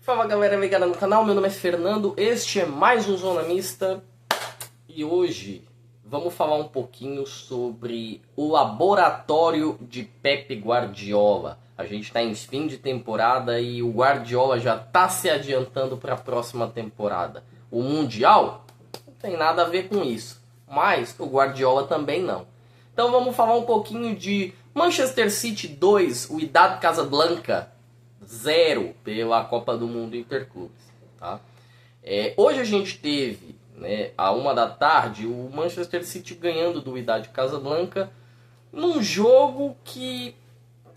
Fala galera ligada no canal, meu nome é Fernando, este é mais um Zona Mista e hoje vamos falar um pouquinho sobre o laboratório de Pepe Guardiola. A gente está em fim de temporada e o Guardiola já está se adiantando para a próxima temporada. O Mundial não tem nada a ver com isso, mas o Guardiola também não. Então vamos falar um pouquinho de Manchester City 2, o Wydad Casablanca 0 pela Copa do Mundo Interclubes. Tá? Hoje a gente teve, à 1 da tarde, o Manchester City ganhando do Wydad Casablanca num jogo que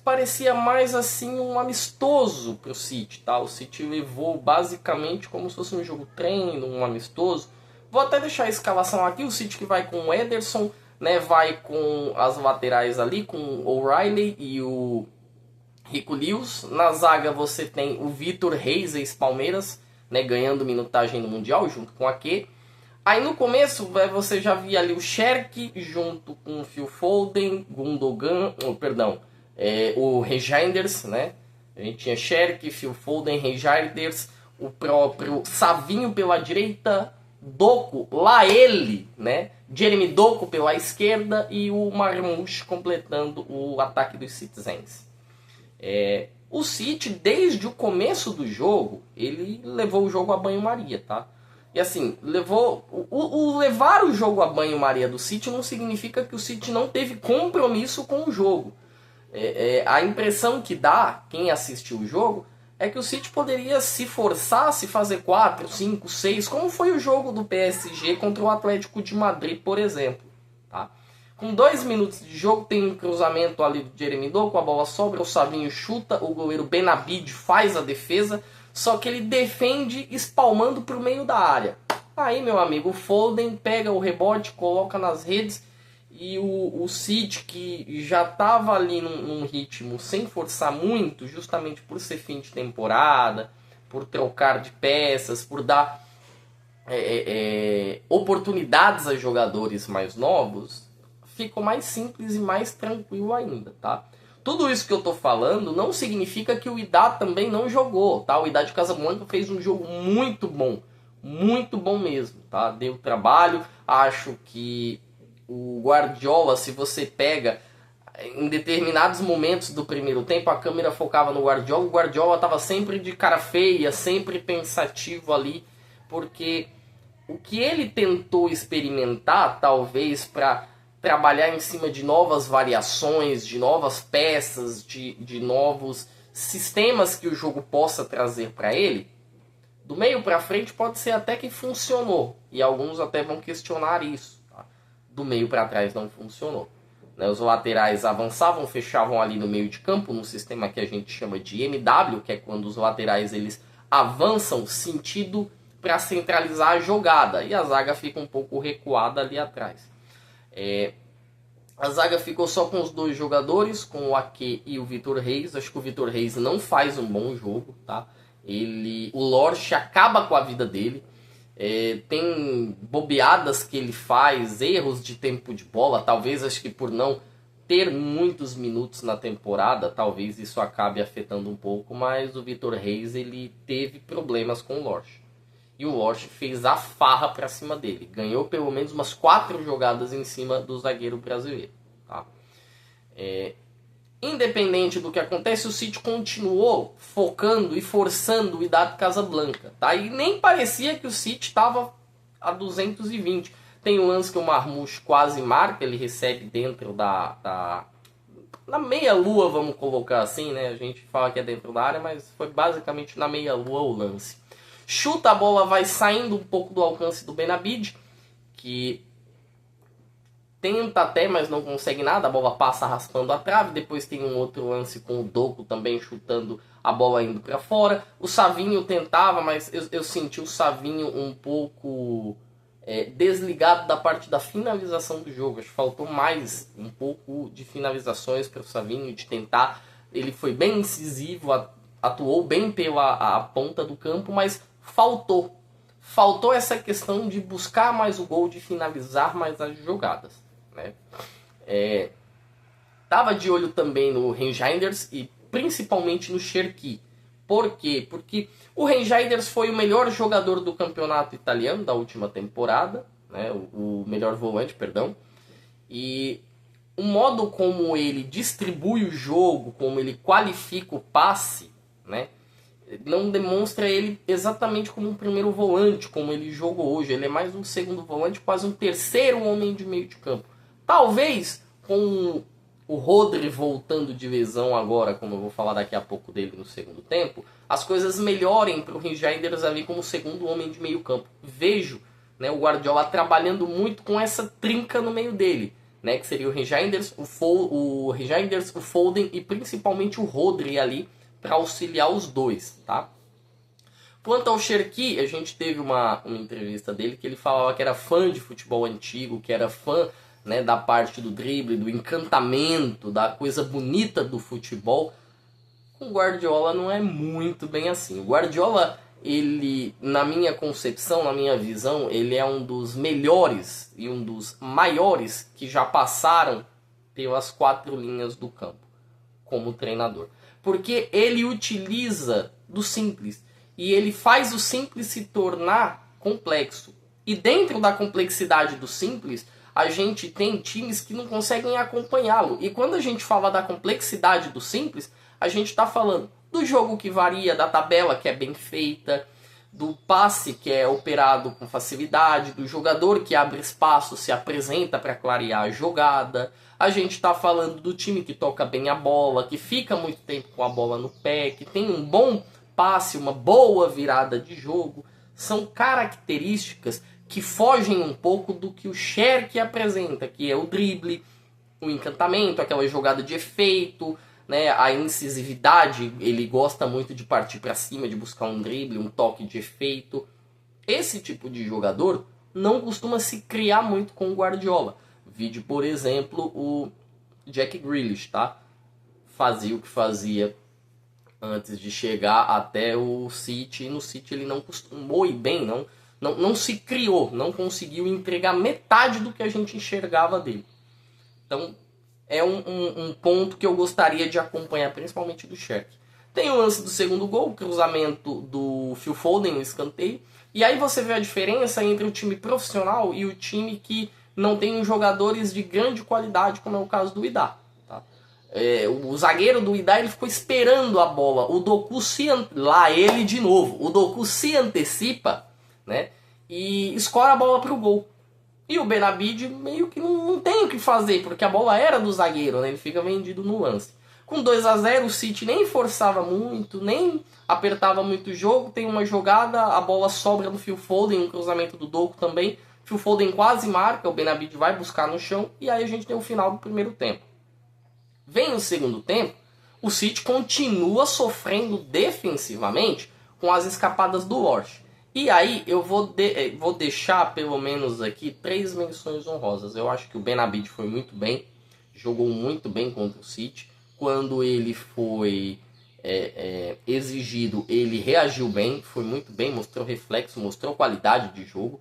parecia mais assim um amistoso para o City. Tá? O City levou basicamente como se fosse um jogo treino, um amistoso. Vou até deixar a escalação aqui, o City que vai com o Ederson, vai com as laterais ali, com o O'Reilly e o Rico Lewis. Na zaga você tem o Vitor Reis, ex-Palmeiras, ganhando minutagem no Mundial, junto com a Ake. Aí no começo você já via ali o Cherki junto com o Phil Foden, Gundogan, o Reijnders, A gente tinha Cherki, Phil Foden, Reijnders, o próprio Savinho pela direita, Doku, lá ele, Jeremy Doku pela esquerda e o Marmoush completando o ataque dos Citizens. O City, desde o começo do jogo, ele levou o jogo a banho-maria, tá? E assim, levar o jogo a banho-maria do City não significa que o City não teve compromisso com o jogo. A impressão que dá, quem assistiu o jogo, é que o City poderia se forçar a se fazer 4, 5, 6, como foi o jogo do PSG contra o Atlético de Madrid, por exemplo. Tá? Com 2 minutos de jogo, tem um cruzamento ali do Jeremy Doku, a bola sobra, o Savinho chuta, o goleiro Benabid faz a defesa, só que ele defende espalmando para o meio da área. Aí, meu amigo, o Foden pega o rebote, coloca nas redes, e o City, que já estava ali num ritmo sem forçar muito, justamente por ser fim de temporada, por trocar de peças, por dar oportunidades a jogadores mais novos, ficou mais simples e mais tranquilo ainda, tá? Tudo isso que eu tô falando não significa que o Wydad também não jogou, tá? O Wydad Casablanca fez um jogo muito bom mesmo, tá? Deu trabalho, acho que o Guardiola, se você pega em determinados momentos do primeiro tempo, a câmera focava no Guardiola, o Guardiola estava sempre de cara feia, sempre pensativo ali, porque o que ele tentou experimentar, talvez para trabalhar em cima de novas variações, de novas peças, de novos sistemas que o jogo possa trazer para ele, do meio para frente pode ser até que funcionou, e alguns até vão questionar isso. Do meio para trás não funcionou. Os laterais avançavam, fechavam ali no meio de campo, num sistema que a gente chama de MW, que é quando os laterais eles avançam sentido para centralizar a jogada, e a zaga fica um pouco recuada ali atrás. A zaga ficou só com os 2 jogadores, com o Ake e o Vitor Reis. Acho que o Vitor Reis não faz um bom jogo, tá? O Lorch acaba com a vida dele. Tem bobeadas que ele faz, erros de tempo de bola, talvez acho que por não ter muitos minutos na temporada, talvez isso acabe afetando um pouco, mas o Vitor Reis ele teve problemas com o Lorch. E o Lorch fez a farra pra cima dele, ganhou pelo menos umas 4 jogadas em cima do zagueiro brasileiro. Tá? Independente do que acontece, o City continuou focando e forçando o Wydad Casablanca. Tá? E nem parecia que o City estava a 220. Tem um lance que o Marmoush quase marca, ele recebe dentro na meia-lua, vamos colocar assim, A gente fala que é dentro da área, mas foi basicamente na meia-lua o lance. Chuta, a bola vai saindo um pouco do alcance do Benabid, que tenta até, mas não consegue nada, a bola passa raspando a trave. Depois tem um outro lance com o Doku também chutando a bola indo para fora. O Savinho tentava, mas eu senti o Savinho um pouco desligado da parte da finalização do jogo. Acho que faltou mais um pouco de finalizações para o Savinho, de tentar. Ele foi bem incisivo, atuou bem pela a ponta do campo, mas faltou essa questão de buscar mais o gol, de finalizar mais as jogadas. Tava de olho também no Reijnders e principalmente no Cherki, Por quê? Porque o Reijnders foi o melhor jogador do campeonato italiano da última temporada, né? O melhor volante, perdão. E o modo como ele distribui o jogo, como ele qualifica o passe, né? Não demonstra ele exatamente como um primeiro volante, como ele jogou hoje. Ele é mais um segundo volante, quase um terceiro homem de meio de campo. Talvez com o Rodri voltando de lesão agora, como eu vou falar daqui a pouco dele no segundo tempo, as coisas melhorem para o Reijnders ali como segundo homem de meio campo. Vejo, né, o Guardiola trabalhando muito com essa trinca no meio dele, né, que seria o Reijnders, o Foden e principalmente o Rodri ali para auxiliar os dois, tá? Quanto ao Cherki, a gente teve uma entrevista dele que ele falava que era fã de futebol antigo, que era fã, né, da parte do drible, do encantamento, da coisa bonita do futebol. Com o Guardiola não é muito bem assim. O Guardiola, ele, na minha concepção, na minha visão, ele é um dos melhores e um dos maiores que já passaram pelas 4 linhas do campo como treinador. Porque ele utiliza do simples e ele faz o simples se tornar complexo. E dentro da complexidade do simples, a gente tem times que não conseguem acompanhá-lo. E quando a gente fala da complexidade do simples, a gente está falando do jogo que varia, da tabela que é bem feita, do passe que é operado com facilidade, do jogador que abre espaço, se apresenta para clarear a jogada. A gente está falando do time que toca bem a bola, que fica muito tempo com a bola no pé, que tem um bom passe, uma boa virada de jogo. São características que fogem um pouco do que o Cherki apresenta, que é o drible, o encantamento, aquela jogada de efeito, né, a incisividade. Ele gosta muito de partir para cima, de buscar um drible, um toque de efeito. Esse tipo de jogador não costuma se criar muito com o Guardiola. Vide, por exemplo, o Jack Grealish, tá? Fazia o que fazia antes de chegar até o City. E no City ele não costumou ir bem, não se criou, não conseguiu entregar metade do que a gente enxergava dele. Então, é um ponto que eu gostaria de acompanhar, principalmente do Cherki. Tem o lance do segundo gol, o cruzamento do Phil Foden no escanteio. E aí você vê a diferença entre o time profissional e o time que não tem jogadores de grande qualidade, como é o caso do Idá. Tá? O zagueiro do Idá, ele ficou esperando a bola. O Doku lá ele de novo. O Doku se antecipa, né, e escora a bola para o gol. E o Benabid meio que não tem o que fazer, porque a bola era do zagueiro, né? Ele fica vendido no lance. Com 2-0, o City nem forçava muito, nem apertava muito o jogo. Tem uma jogada, a bola sobra do Phil Foden, um cruzamento do Doku também. Phil Foden quase marca, o Benabid vai buscar no chão, e aí a gente tem o final do primeiro tempo. Vem o segundo tempo, o City continua sofrendo defensivamente com as escapadas do Lorch. E aí eu vou deixar pelo menos aqui 3 menções honrosas. Eu acho que o Benabid foi muito bem, jogou muito bem contra o City. Quando ele foi exigido, ele reagiu bem, foi muito bem, mostrou reflexo, mostrou qualidade de jogo.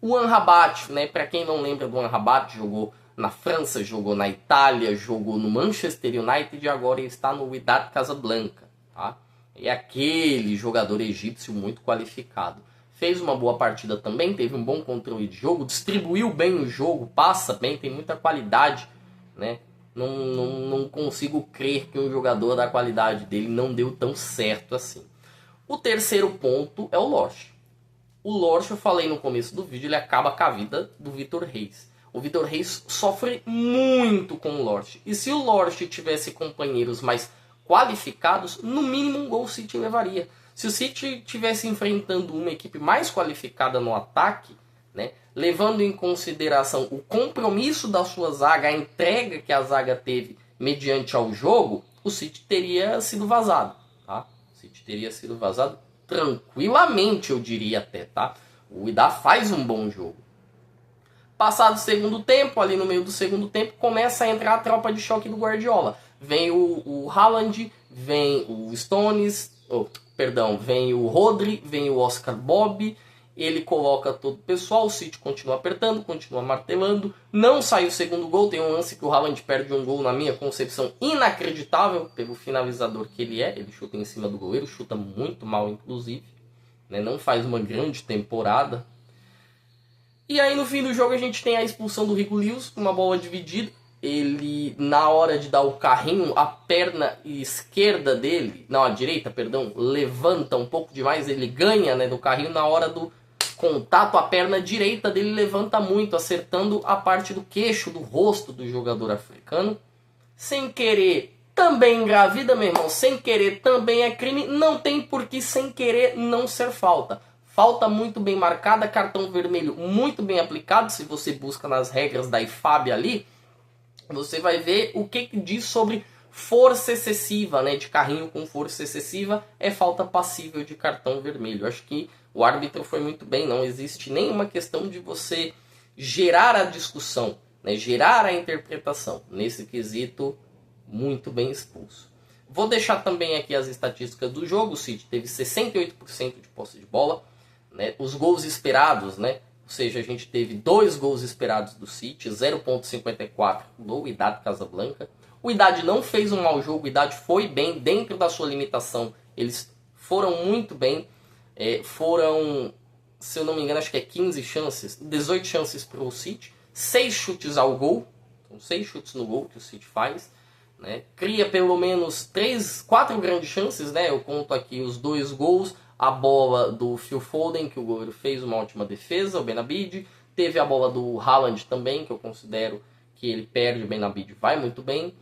O Amrabat, né, para quem não lembra do Amrabat, jogou na França, jogou na Itália, jogou no Manchester United e agora ele está no Wydad Casablanca, tá? É aquele jogador egípcio muito qualificado. Fez uma boa partida também, teve um bom controle de jogo, distribuiu bem o jogo, passa bem, tem muita qualidade, né? Não consigo crer que um jogador da qualidade dele não deu tão certo assim. O terceiro ponto é o Lorch. O Lorch, eu falei no começo do vídeo, ele acaba com a vida do Vitor Reis. O Vitor Reis sofre muito com o Lorch. E se o Lorch tivesse companheiros mais qualificados, no mínimo um gol o City levaria. Se o City tivesse enfrentando uma equipe mais qualificada no ataque, né, levando em consideração o compromisso da sua zaga, a entrega que a zaga teve mediante ao jogo, o City teria sido vazado. Tá? O City teria sido vazado tranquilamente, eu diria até. Tá? O Idá faz um bom jogo. Passado o segundo tempo, ali no meio do segundo tempo, começa a entrar a tropa de choque do Guardiola. Vem o Haaland, vem o Stones, vem o Rodri, vem o Oscar Bob ele coloca todo o pessoal, o City continua apertando, continua martelando, não sai o segundo gol, tem um lance que o Haaland perde um gol, na minha concepção, inacreditável pelo finalizador que ele é, ele chuta em cima do goleiro, chuta muito mal inclusive, né? Não faz uma grande temporada. E aí no fim do jogo a gente tem a expulsão do Rico Lewis, uma bola dividida, ele na hora de dar o carrinho, a perna esquerda dele, não, a direita, perdão, levanta um pouco demais, ele ganha, né, do carrinho, na hora do contato, a perna direita dele levanta muito, acertando a parte do queixo, do rosto do jogador africano. Sem querer, também engravida, meu irmão. Sem querer, também é crime. Não tem por que sem querer não ser falta. Falta muito bem marcada, cartão vermelho muito bem aplicado. Se você busca nas regras da IFAB ali, você vai ver o que diz sobre força excessiva, né? De carrinho com força excessiva é falta passível de cartão vermelho. Acho que o árbitro foi muito bem, não existe nenhuma questão de você gerar a discussão, né? Gerar a interpretação. Nesse quesito, muito bem expulso. Vou deixar também aqui as estatísticas do jogo. O City teve 68% de posse de bola, né? Os gols esperados, né? Ou seja, a gente teve 2 gols esperados do City, 0,54 do Wydad Casablanca. O Wydad não fez um mau jogo, o Wydad foi bem dentro da sua limitação. Eles foram muito bem. Foram, se eu não me engano, acho que é 15 chances, 18 chances para o City, 6 chutes ao gol, são 6 chutes no gol que o City faz, né? Cria pelo menos 4 grandes chances, né? Eu conto aqui os 2 gols, a bola do Phil Foden, que o goleiro fez uma ótima defesa, o Benabid, teve a bola do Haaland também, que eu considero que ele perde, o Benabid vai muito bem.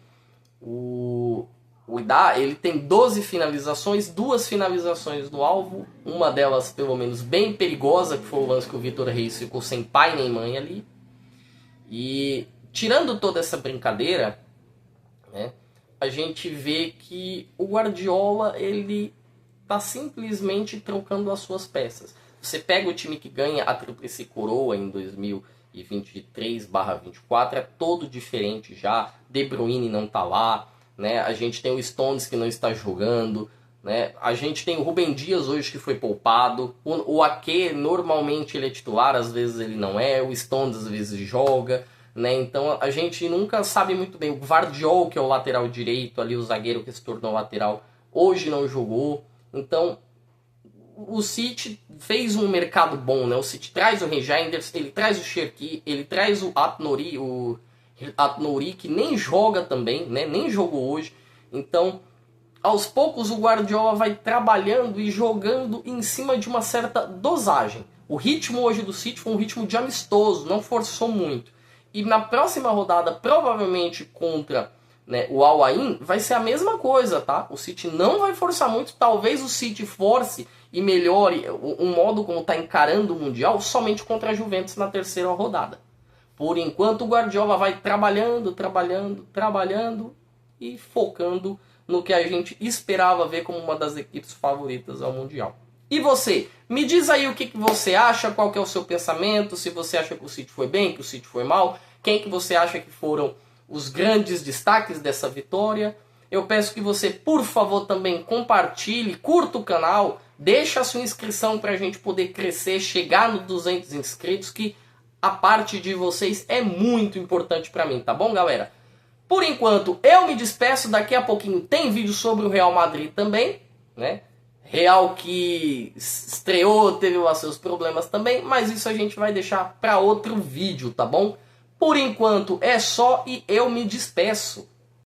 O Wydad, ele tem 12 finalizações, 2 finalizações no alvo, uma delas pelo menos bem perigosa, que foi o lance que o Vitor Reis ficou sem pai nem mãe ali. E tirando toda essa brincadeira, né, a gente vê que o Guardiola, ele tá simplesmente trocando as suas peças. Você pega o time que ganha a Tríplice Coroa em 2023/24, é todo diferente já. De Bruyne não tá lá, né? A gente tem o Stones que não está jogando, né? A gente tem o Rúben Dias hoje que foi poupado. O Ake normalmente ele é titular, às vezes ele não é. O Stones às vezes joga, né? Então a gente nunca sabe muito bem. O Gvardiol, que é o lateral direito, ali o zagueiro que se tornou lateral, hoje não jogou. Então o City fez um mercado bom, né? O City traz o Reijnders, ele traz o Cherki, ele traz o Atnouri, que nem joga também, né? Nem jogou hoje. Então, aos poucos o Guardiola vai trabalhando e jogando em cima de uma certa dosagem. O ritmo hoje do City foi um ritmo de amistoso, não forçou muito. E na próxima rodada, provavelmente contra, né, o Al Ain, vai ser a mesma coisa, tá? O City não vai forçar muito, talvez o City force e melhore o modo como está encarando o Mundial somente contra a Juventus na terceira rodada. Por enquanto o Guardiola vai trabalhando e focando no que a gente esperava ver como uma das equipes favoritas ao Mundial. E você? Me diz aí o que você acha, qual que é o seu pensamento, se você acha que o City foi bem, que o City foi mal, quem que você acha que foram os grandes destaques dessa vitória. Eu peço que você, por favor, também compartilhe, curta o canal, deixa a sua inscrição para a gente poder crescer, chegar nos 200 inscritos, que a parte de vocês é muito importante para mim, tá bom, galera? Por enquanto, eu me despeço, daqui a pouquinho tem vídeo sobre o Real Madrid também, né? Real que estreou, teve lá seus problemas também, mas isso a gente vai deixar para outro vídeo, tá bom? Por enquanto é só e eu me despeço.